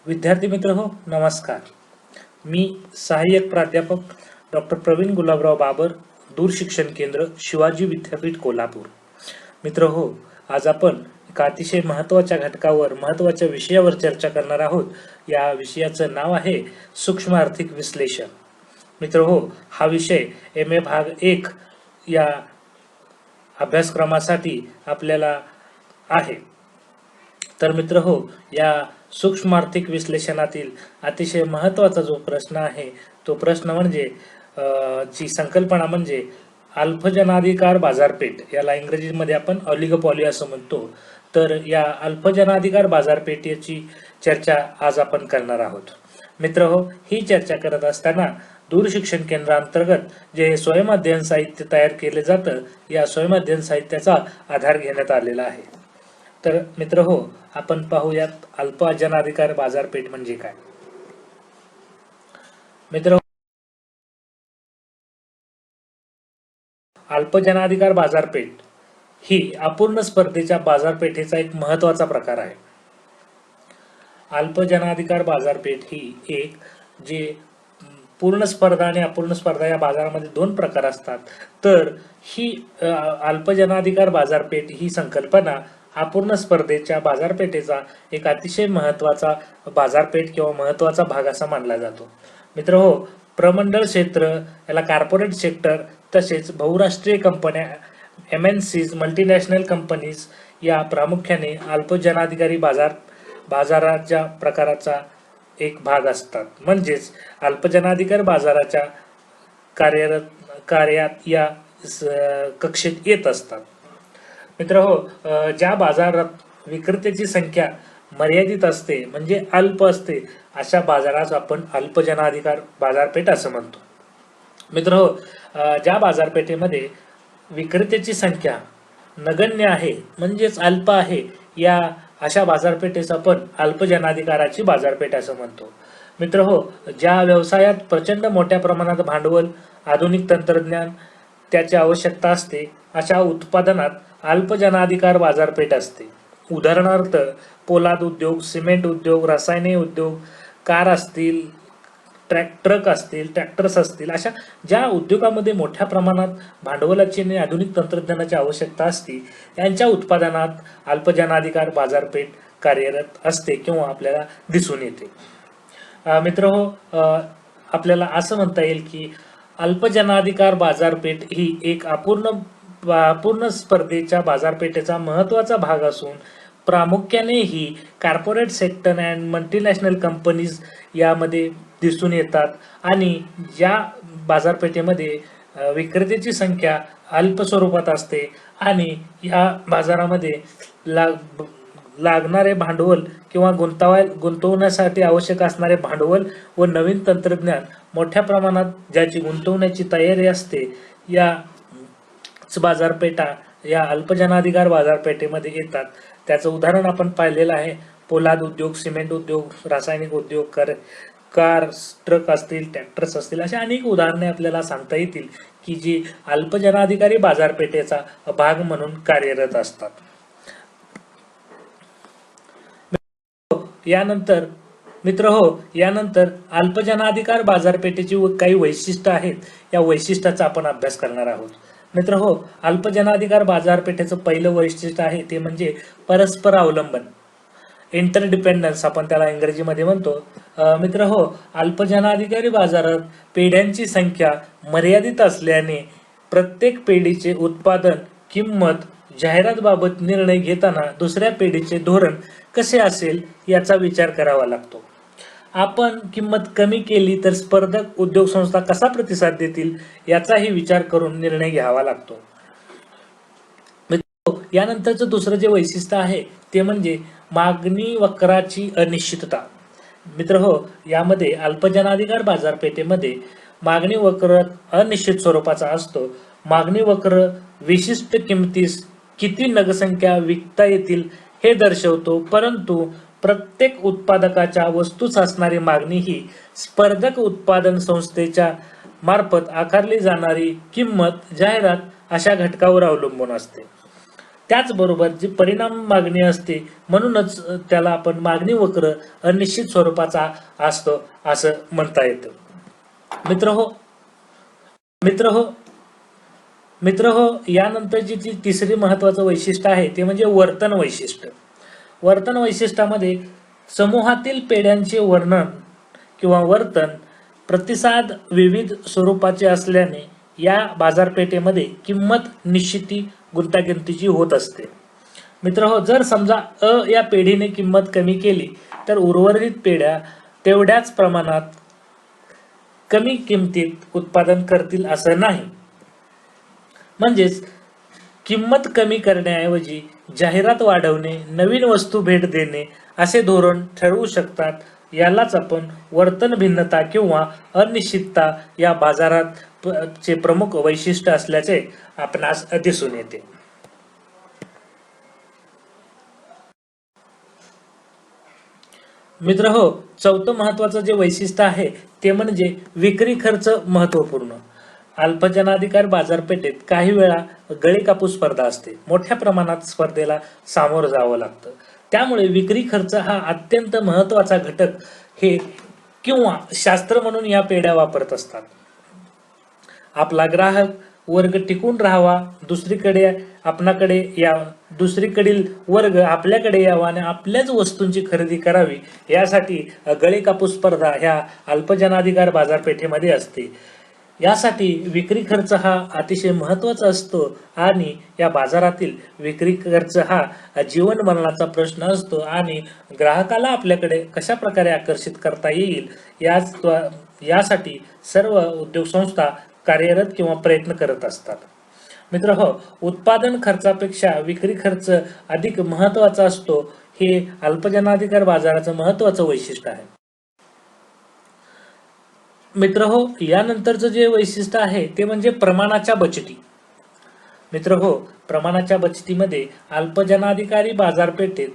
विद्यार्थी मित्र हो, नमस्कार. मी सहाय्यक प्राध्यापक डॉक्टर प्रवीण गुलाबराव बाबर, दूरशिक्षण केंद्र शिवाजी विद्यापीठ कोल्हापूर. मित्र हो, आज आपण एका अतिशय महत्त्वाच्या घटकावर महत्त्वाच्या विषयावर चर्चा करणार आहोत. या विषयाचं नाव आहे सूक्ष्म आर्थिक विश्लेषण. मित्र हो, हा विषय MA भाग 1 या अभ्यासक्रमासाठी आपल्याला आहे. तर मित्र हो, या सूक्ष्म आर्थिक विश्लेषणातील अतिशय महत्त्वाचा जो प्रश्न आहे तो प्रश्न म्हणजे जी संकल्पना म्हणजे अल्पजनाधिकार बाजारपेठ, याला इंग्रजीमध्ये आपण ऑलिगोपॉली असं म्हणतो. तर या अल्पजनाधिकार बाजारपेठेची चर्चा आज आपण करणार आहोत. मित्र हो, ही चर्चा करत असताना दूरशिक्षण केंद्रांतर्गत जे स्वयंअध्ययन साहित्य तयार केले जातं, या स्वयंअध्ययन साहित्याचा आधार घेण्यात आलेला आहे. तर मित्र हो, आपण पाहूयात अल्पजनाधिकार बाजारपेठ म्हणजे काय. मित्र, अल्पजनाधिकार बाजारपेठ ही अपूर्ण स्पर्धेच्या बाजारपेठेचा एक महत्त्वाचा प्रकार आहे. अल्पजनाधिकार बाजारपेठ ही एक जे पूर्ण स्पर्धा आणि अपूर्ण स्पर्धा या बाजारामध्ये दोन प्रकार असतात. तर ही अल्पजनाधिकार बाजारपेठ ही संकल्पना अपूर्ण स्पर्धेच्या बाजारपेठेचा एक अतिशय महत्त्वाचा बाजारपेठ किंवा महत्त्वाचा भाग असा मानला जातो. मित्र हो, प्रमंडळ क्षेत्र याला कॉर्पोरेट सेक्टर तसेच बहुराष्ट्रीय कंपन्या MNCs मल्टीनॅशनल कंपनीज या प्रामुख्याने अल्पजनाधिकारी बाजाराच्या प्रकाराचा एक भाग असतात. म्हणजेच अल्पजनाधिकार बाजाराच्या कार्यात या कक्षेत येत असतात. मित्र हो, ज्या बाजारात विक्रेत्याची संख्या मर्यादित असते म्हणजे अल्प असते अशा बाजारास आपण अल्पजनाधिकार बाजारपेठ असं म्हणतो. मित्र हो, ज्या बाजारपेठेमध्ये विक्रेत्याची संख्या नगण्य आहे म्हणजेच अल्प आहे, या अशा बाजारपेठेस आपण अल्पजनाधिकाराची बाजारपेठ असं म्हणतो. मित्र हो, ज्या व्यवसायात प्रचंड मोठ्या प्रमाणात भांडवल, आधुनिक तंत्रज्ञान त्याची आवश्यकता असते अशा उत्पादनात अल्पजनाधिकार बाजारपेठ असते. उदाहरणार्थ पोलाद उद्योग, सिमेंट उद्योग, रसायने उद्योग, कार असतील, ट्रक असतील, ट्रॅक्टर्स असतील, अशा ज्या उद्योगामध्ये मोठ्या प्रमाणात भांडवलाची आणि आधुनिक तंत्रज्ञानाची आवश्यकता असते यांच्या उत्पादनात अल्पजनाधिकार बाजारपेठ कार्यरत असते किंवा आपल्याला दिसून येते. मित्र हो, आपल्याला असं म्हणता येईल की अल्पजनाधिकार बाजारपेठ ही एक अपूर्ण स्पर्धेच्या बाजारपेठेचा महत्त्वाचा भाग असून प्रामुख्याने ही corporate sector and multinational companies यामध्ये दिसून येतात. आणि या बाजारपेठेमध्ये विक्रेत्याची संख्या अल्प स्वरूपात असते आणि या बाजारामध्ये लागणारे भांडवल किंवा गुंतवण्यासाठी आवश्यक असणारे भांडवल व नवीन तंत्रज्ञान मोठ्या प्रमाणात ज्याची गुंतवण्याची तयारी असते, या बाजारपेठा या अल्पजनाधिकार बाजारपेठेमध्ये येतात. त्याचं उदाहरण आपण पाहिलेलं आहे. पोलाद उद्योग, सिमेंट उद्योग, रासायनिक उद्योग, कार, ट्रक असतील, ट्रॅक्टर्स असतील, अशा अनेक उदाहरणे आपल्याला सांगता येतील की जी अल्पजनाधिकारी बाजारपेठेचा भाग म्हणून कार्यरत असतात. यानंतर अल्पजनाधिकार बाजारपेठेची काही वैशिष्ट्य आहेत, या वैशिष्ट्याचा आपण अभ्यास करणार आहोत. मित्र हो, अल्पजनाधिकार बाजारपेठेचं पहिलं वैशिष्ट्य आहे ते म्हणजे परस्पर अवलंबन, इंटरडिपेंडन्स आपण त्याला इंग्रजीमध्ये म्हणतो. मित्र हो, अल्पजनाधिकारी बाजारात पेढ्यांची संख्या मर्यादित असल्याने प्रत्येक पेढीचे उत्पादन, किंमत, जाहिरात बाबत निर्णय घेताना दुसऱ्या पेढीचे धोरण कसे असेल याचा विचार करावा लागतो. आपण किंमत कमी केली तर स्पर्धक उद्योग संस्था कसा प्रतिसाद देतील याचाही विचार करून निर्णय घ्यावा लागतो. यानंतरचं दुसरं जे वैशिष्ट्य आहे ते म्हणजे मागणी वक्राची अनिश्चितता. मित्र हो, यामध्ये अल्पजनाधिकार बाजारपेठेमध्ये मागणी वक्र अनिश्चित स्वरूपाचा असतो. मागणी वक्र विशिष्ट किमतीस किती नगसंख्या विकता येतील हे दर्शवतो, परंतु प्रत्येक उत्पादकाच्या वस्तूस असणारी मागणी ही स्पर्धक उत्पादन संस्थेच्या मार्फत आकारली जाणारी किंमत, जाहिरात अशा घटकावर अवलंबून असते. त्याचबरोबर जी परिणाम मागणी असते म्हणूनच त्याला आपण मागणी वक्र अनिश्चित स्वरूपाचा असतो असं म्हणता येतं. मित्र हो मित्र हो मित्र हो यानंतरची जी तिसरी महत्वाचं वैशिष्ट्य आहे ते म्हणजे वर्तन वैशिष्ट्य. वर्तन वैशिष्ट्यामध्ये समूहातील पेढ्यांचे वर्णन किंवा वर्तन प्रतिसाद विविध स्वरूपाचे असल्याने या बाजारपेठेमध्ये किंमत निश्चिती गुंतागुंतीची होत असते. मित्र हो जर समजा या पेढीने किंमत कमी केली तर उर्वरित पेढ्या तेवढ्याच प्रमाणात कमी किमतीत उत्पादन करतील असं नाही. म्हणजेच किंमत कमी करण्याऐवजी जाहिरात वाढवणे, नवीन वस्तू भेट देणे असे धोरण ठरवू शकतात. यालाच आपण वर्तन भिन्नता किंवा अनिश्चितता या बाजारात चे प्रमुख वैशिष्ट्य असल्याचे आपणास दिसून येते. मित्र हो चौथं महत्वाचं जे वैशिष्ट्य आहे ते म्हणजे विक्री खर्च महत्वपूर्ण. अल्पजनाधिकार बाजारपेठेत काही वेळा गळे कापूस स्पर्धा असते. मोठ्या प्रमाणात स्पर्धेला सामोरं जावं लागतं. त्यामुळे विक्री खर्च हा अत्यंत महत्वाचा घटक हे किंवा शास्त्र म्हणून या पेढ्या वापरत असतात. आपला ग्राहक वर्ग टिकून राहावा, दुसरीकडील वर्ग आपल्याकडे यावा आणि आपल्याच वस्तूंची खरेदी करावी यासाठी गळे कापूस स्पर्धा ह्या अल्पजनाधिकार बाजारपेठेमध्ये असते. यासाठी विक्री खर्च हा अतिशय महत्वाचा असतो आणि या बाजारातील विक्री खर्च हा जीवन मरणाचा प्रश्न असतो आणि ग्राहकाला आपल्याकडे कशा प्रकारे आकर्षित करता येईल यासाठी सर्व उद्योग संस्था कार्यरत किंवा प्रयत्न करत असतात. मित्र हो उत्पादन खर्चापेक्षा विक्री खर्च अधिक महत्वाचा असतो हे अल्पजनाधिकार बाजाराचं महत्वाचं वैशिष्ट्य आहे. मित्र हो यानंतरचं जे वैशिष्ट्य आहे ते म्हणजे प्रमाणाच्या बचती. मित्र हो प्रमाणाच्या बचतीमध्ये अल्पजनाधिकारी बाजारपेठेत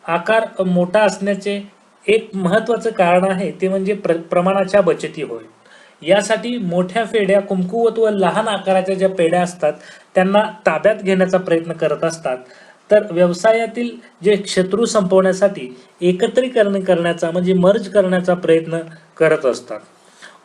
आकार मोठा असण्याचे एक महत्वाचं कारण आहे ते म्हणजे प्रमाणाच्या बचती होय. यासाठी मोठ्या पेढ्या कमकुवत व लहान आकाराच्या ज्या पेढ्या असतात त्यांना ताब्यात घेण्याचा प्रयत्न करत असतात. तर व्यवसायातील जे शत्रू संपवण्यासाठी एकत्रीकरण करण्याचा म्हणजे मर्ज करण्याचा प्रयत्न करत असतात.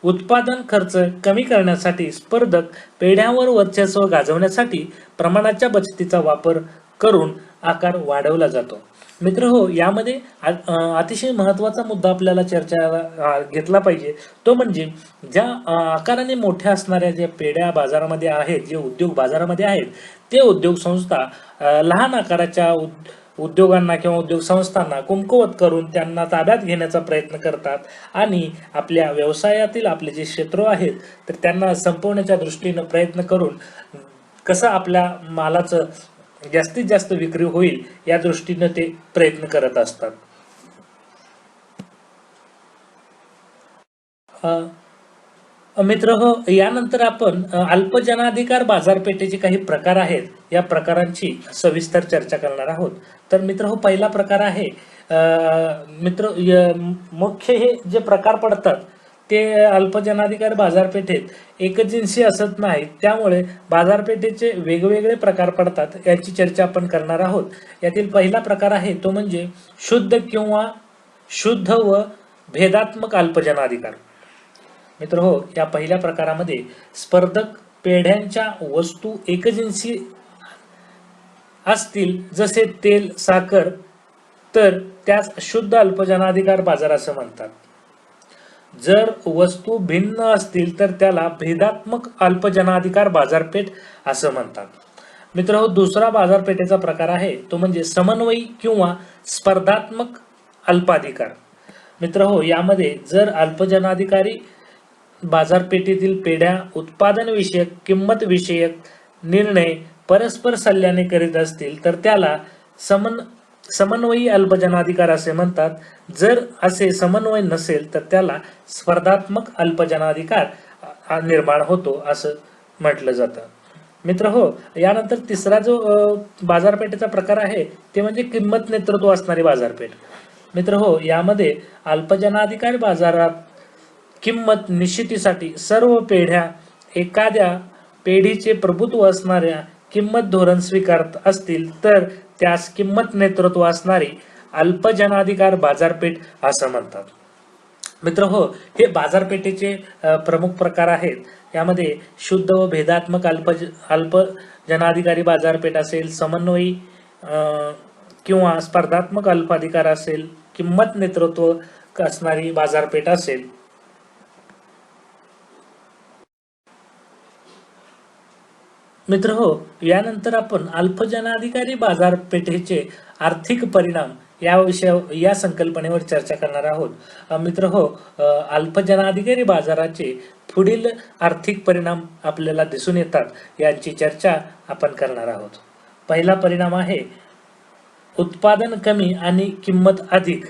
उत्पादन खर्च कमी करण्यासाठी स्पर्धक पेढ्यांवर वर्चस्व गाजवण्यासाठी प्रमाणाच्या बचतीचा वापर करून आकार वाढवला जातो. मित्र हो यामध्ये अतिशय महत्वाचा मुद्दा आपल्याला चर्चा घेतला पाहिजे तो म्हणजे ज्या आकाराने मोठ्या असणाऱ्या ज्या पेढ्या बाजारामध्ये आहेत, जे उद्योग बाजारामध्ये आहेत ते उद्योग संस्था लहान आकाराच्या उद्योगांना किंवा उद्योग संस्थांना कमकुवत करून त्यांना ताब्यात घेण्याचा प्रयत्न करतात आणि आपल्या व्यवसायातील आपले जे क्षेत्र आहेत तर त्यांना संपवण्याच्या दृष्टीनं प्रयत्न करून कसं आपल्या मालाचं जास्तीत जास्त विक्री होईल या दृष्टीनं ते प्रयत्न करत असतात. मित्र हो यानंतर आपण अल्पजनाधिकार बाजारपेठेचे काही प्रकार आहेत या प्रकारांची सविस्तर चर्चा करणार आहोत. तर मित्र हो पहिला प्रकार आहे मुख्य हे जे प्रकार पडतात ते अल्पजनाधिकार बाजारपेठेत एकजिन्सी असत नाहीत, त्यामुळे बाजारपेठेचे वेगवेगळे प्रकार पडतात याची चर्चा आपण करणार आहोत. यातील पहिला प्रकार आहे तो म्हणजे शुद्ध व भेदात्मक अल्पजनाधिकार. मित्र हो या पहिल्या प्रकारामध्ये स्पर्धक पेढ्यांच्या वस्तू एकजिन्सी असतील जसे तेल साखर तर त्यास शुद्ध अल्पजनाधिकार बाजार असं म्हणतात. जर वस्तू भिन्न असतील तर त्याला भेदात्मक अल्पजनाधिकार बाजारपेठ असं म्हणतात. मित्र हो दुसरा बाजारपेठेचा प्रकार आहे तो म्हणजे समन्वयी किंवा स्पर्धात्मक अल्पाधिकार. मित्र हो यामध्ये जर अल्पजनाधिकारी बाजारपेठेतील पेढ्या उत्पादन विषयक किंमत विषयक निर्णय परस्पर सल्ल्याने करीत असतील तर त्याला समन्वयी अल्पजनाधिकार असे म्हणतात. जर असे समन्वय नसेल तर त्याला स्पर्धात्मक अल्पजनाधिकार निर्माण होतो असं म्हटलं जातं. मित्र हो यानंतर तिसरा जो बाजारपेठेचा प्रकार आहे ते म्हणजे किंमत नेतृत्व असणारी बाजारपेठ. मित्र हो यामध्ये अल्पजनाधिकार बाजारात किंमत निश्चितीसाठी सर्व पेढ्या एखाद्या पेढीचे प्रभुत्व असणाऱ्या किंमत धोरण स्वीकारत असतील तर त्यास किंमत नेतृत्व असणारी अल्पजनाधिकार बाजारपेठ असं म्हणतात. मित्र हो, हे बाजारपेठेचे प्रमुख प्रकार आहेत. यामध्ये शुद्ध व भेदात्मक अल्प जनाधिकारी बाजारपेठ असेल, समन्वयी किंवा स्पर्धात्मक अल्पाधिकार असेल, किंमत नेतृत्व असणारी बाजारपेठ असेल. मित्र हो, यानंतर आपण अल्पजनाधिकारी बाजारपेठेचे आर्थिक परिणाम या संकल्पनेवर चर्चा करणार आहोत. मित्र हो, अल्पजनाधिकारी बाजाराचे पुढील आर्थिक परिणाम आपल्याला दिसून येतात यांची चर्चा आपण करणार आहोत. पहिला परिणाम आहे उत्पादन कमी आणि किंमत अधिक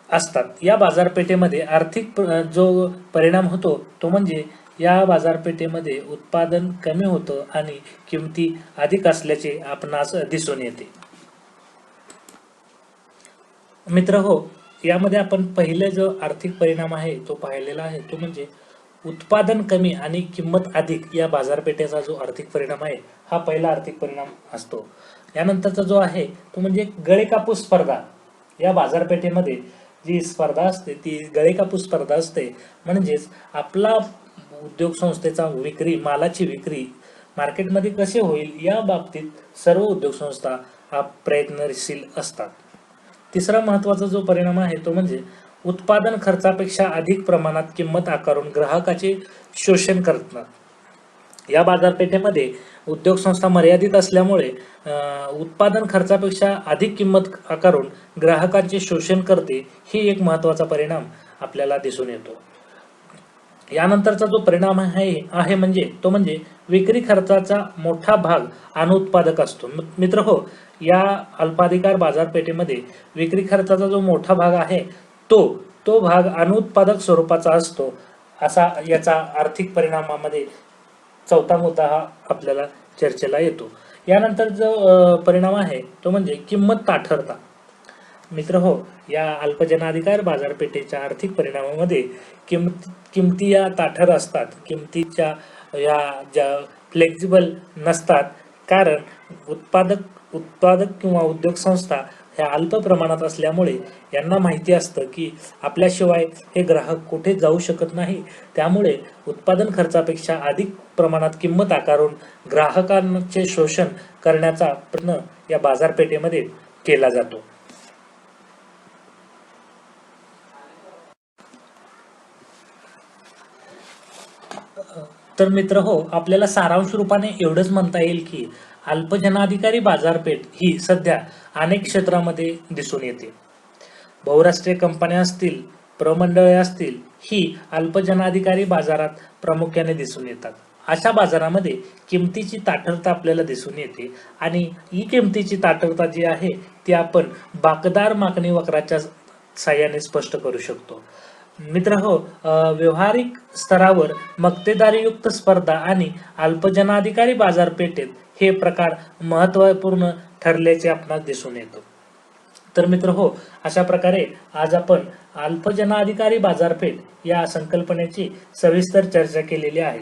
असतात. या बाजारपेठेमध्ये आर्थिक जो परिणाम होतो तो म्हणजे या बाजारपेठेमध्ये उत्पादन कमी होतं आणि किमती अधिक असल्याचे आपणास दिसून येते. मित्र हो, यामध्ये आपण पहिले जो आर्थिक परिणाम आहे तो पाहिलेला आहे, तो म्हणजे उत्पादन कमी आणि किंमत अधिक या बाजारपेठेचा जो आर्थिक परिणाम आहे हा पहिला आर्थिक परिणाम असतो. यानंतरचा जो आहे तो म्हणजे गळेकापूस स्पर्धा. या बाजारपेठेमध्ये जी स्पर्धा असते ती गळेकापूस स्पर्धा असते. म्हणजेच आपला उद्योग संस्थेचा मालाची विक्री मार्केटमध्ये कसे होईल या बाबतीत सर्व उद्योग संस्था प्रयत्नशील असतात. तिसरा महत्त्वाचा जो परिणाम आहे तो म्हणजे उत्पादन खर्चापेक्षा अधिक प्रमाणात किंमत आकारून ग्राहकाचे शोषण करतात. या बाजारपेठेमध्ये उद्योग संस्था मर्यादित असल्यामुळे उत्पादन खर्चापेक्षा अधिक किंमत आकारून ग्राहकांचे शोषण करते, ही एक महत्त्वाचा परिणाम आपल्याला दिसून येतो. यानंतरचा जो परिणाम आहे म्हणजे विक्री खर्चाचा मोठा भाग अनुत्पादक असतो. मित्र हो, या अल्पाधिकार बाजारपेठेमध्ये विक्री खर्चाचा जो मोठा भाग आहे तो भाग अनुत्पादक स्वरूपाचा असतो. असा याचा आर्थिक परिणामामध्ये चौथा मुद्दा हा आपल्याला चर्चेला येतो. यानंतर जो परिणाम आहे तो म्हणजे किंमत ताठरता. मित्र हो, या अल्पजनाधिकार बाजारपेठेच्या आर्थिक परिणामामध्ये किमती या ताठर असतात. किमतीच्या या ज्या फ्लेक्झिबल नसतात, कारण उत्पादक किंवा उद्योग संस्था ह्या अल्प प्रमाणात असल्यामुळे यांना माहिती असतं की आपल्याशिवाय हे ग्राहक कुठे जाऊ शकत नाही. त्यामुळे उत्पादन खर्चापेक्षा अधिक प्रमाणात किंमत आकारून ग्राहकांचे शोषण करण्याचा प्रयत्न या बाजारपेठेमध्ये केला जातो. तर मित्र हो, आपल्याला सारांश रूपाने एवढंच म्हणता येईल की अल्पजनाधिकारी बाजारपेठ ही सध्या अनेक क्षेत्रामध्ये दिसून येते. बहुराष्ट्रीय कंपन्या असतील, प्रमंडळे असतील, ही अल्पजनाधिकारी बाजारात प्रामुख्याने दिसून येतात. अशा बाजारामध्ये किमतीची ताठरता आपल्याला दिसून येते आणि ही किमतीची ताठरता जी आहे ती आपण बाकदार मागणी वक्राच्या साहाय्याने स्पष्ट करू शकतो. मित्र हो, व्यवहारिक स्तरावर मक्तेदारीयुक्त स्पर्धा आणि अल्पजनाधिकारी बाजारपेठेत हे प्रकार महत्त्वपूर्ण ठरल्याचे आपणास दिसून येतो. तर मित्र हो, अशा प्रकारे आज आपण अल्पजनाधिकारी बाजारपेठ या संकल्पनेची सविस्तर चर्चा केलेली आहे.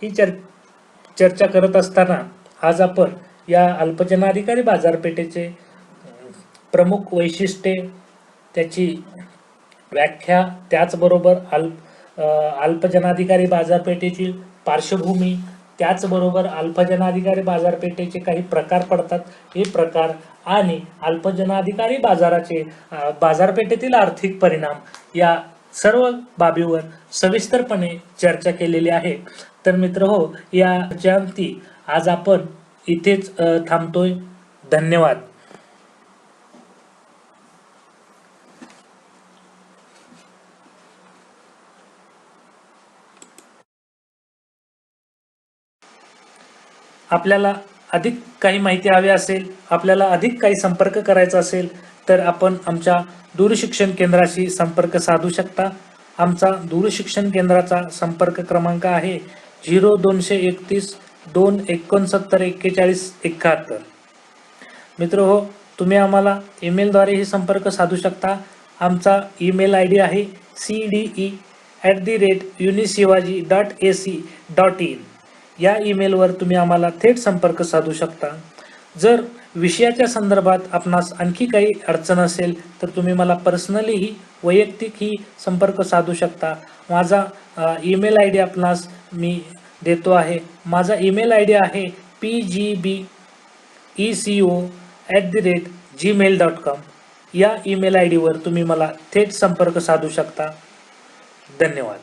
ही चर्चा करत असताना आज आपण या अल्पजनाधिकारी बाजारपेठेचे प्रमुख वैशिष्ट्ये, त्याची व्याख्या, त्याचबरोबर अल्पजनाधिकारी बाजारपेठेची पार्श्वभूमी, त्याचबरोबर अल्पजनाधिकारी बाजारपेठेचे काही प्रकार पडतात, हे प्रकार आणि अल्पजनाधिकारी बाजारपेठेतील आर्थिक परिणाम या सर्व बाबीवर सविस्तरपणे चर्चा केलेली आहे. तर मित्र हो, या चर्चेअंती आज आपण इथेच थांबतोय. धन्यवाद. आपल्याला अधिक काही माहिती हवी असेल, आपल्याला अधिक काही संपर्क करायचा असेल तर आपण आमच्या दूरशिक्षण केंद्राशी संपर्क साधू शकता. आमचा दूरशिक्षण केंद्राचा संपर्क क्रमांक आहे 0231 269 41 71. मित्र हो, तुम्ही आम्हाला ईमेलद्वारेही संपर्क साधू शकता. आमचा ईमेल ID आहे cde@unishivaji.ac.in. या ईमेलवर तुम्ही आम्हाला थेट संपर्क साधू शकता. जर विषयाच्या संदर्भात आपणास आणखी काही अडचण असेल तर तुम्ही मला पर्सनलीही वैयक्तिकही संपर्क साधू शकता. माझा ईमेल आय डी आपणास मी देतो आहे. माझा ईमेल आय डी आहे pgbeco@gmail.com. या ईमेल आय डीवर तुम्ही मला थेट संपर्क साधू शकता. धन्यवाद.